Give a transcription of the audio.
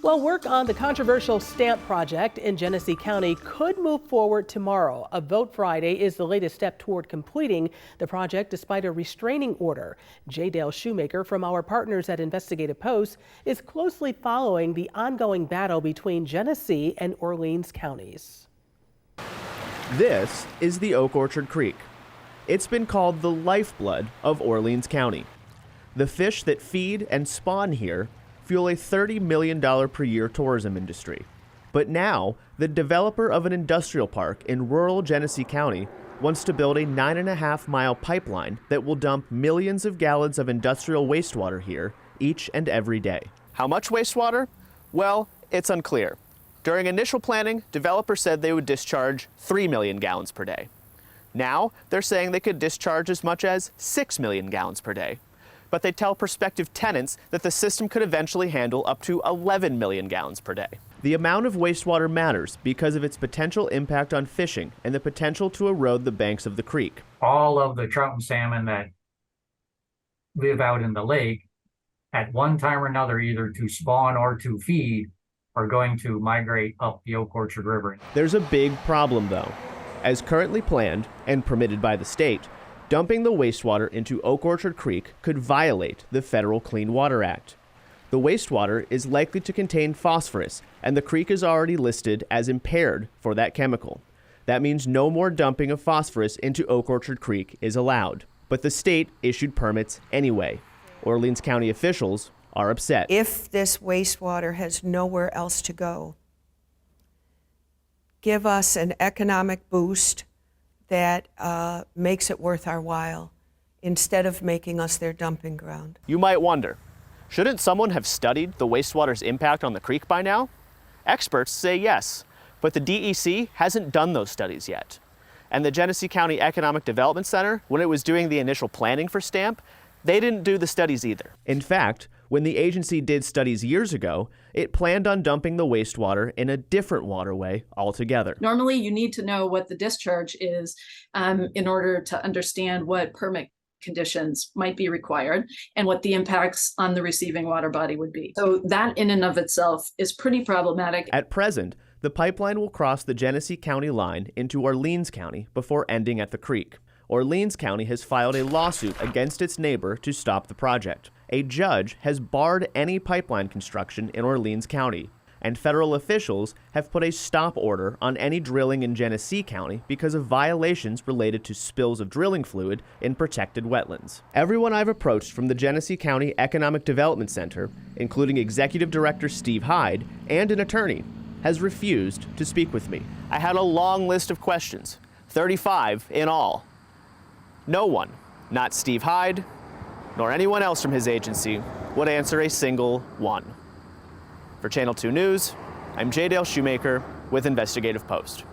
Well, work on the controversial stamp project in Genesee County could move forward tomorrow. A vote Friday is the latest step toward completing the project despite a restraining order. J. Dale Shoemaker from our partners at Investigative Post is closely following the ongoing battle between Genesee and Orleans counties. This is the Oak Orchard Creek. It's been called the lifeblood of Orleans County. The fish that feed and spawn here fuel a $30 million per year tourism industry. But now, the developer of an industrial park in rural Genesee County wants to build a 9.5-mile pipeline that will dump millions of gallons of industrial wastewater here each and every day. How much wastewater? Well, it's unclear. During initial planning, developers said they would discharge 3 million gallons per day. Now, they're saying they could discharge as much as 6 million gallons per day. But they tell prospective tenants that the system could eventually handle up to 11 million gallons per day. The amount of wastewater matters because of its potential impact on fishing and the potential to erode the banks of the creek. All of the trout and salmon that live out in the lake, at one time or another, either to spawn or to feed, are going to migrate up the Oak Orchard River. There's a big problem, though. As currently planned and permitted by the state, dumping the wastewater into Oak Orchard Creek could violate the Federal Clean Water Act. The wastewater is likely to contain phosphorus, and the creek is already listed as impaired for that chemical. That means no more dumping of phosphorus into Oak Orchard Creek is allowed. But the state issued permits anyway. Orleans County officials are upset. If this wastewater has nowhere else to go, give us an economic boost that makes it worth our while, instead of making us their dumping ground. You might wonder, shouldn't someone have studied the wastewater's impact on the creek by now? Experts say yes, but the DEC hasn't done those studies yet. And the Genesee County Economic Development Center, when it was doing the initial planning for STAMP, they didn't do the studies either. In fact, when the agency did studies years ago, it planned on dumping the wastewater in a different waterway altogether. Normally, you need to know what the discharge is in order to understand what permit conditions might be required and what the impacts on the receiving water body would be. So that in and of itself is pretty problematic. At present, the pipeline will cross the Genesee County line into Orleans County before ending at the creek. Orleans County has filed a lawsuit against its neighbor to stop the project. A judge has barred any pipeline construction in Orleans County, and federal officials have put a stop order on any drilling in Genesee County because of violations related to spills of drilling fluid in protected wetlands. Everyone I've approached from the Genesee County Economic Development Center, including Executive Director Steve Hyde and an attorney, has refused to speak with me. I had a long list of questions, 35 in all. No one, not Steve Hyde, nor anyone else from his agency, would answer a single one. For Channel 2 News, I'm J. Dale Shoemaker with Investigative Post.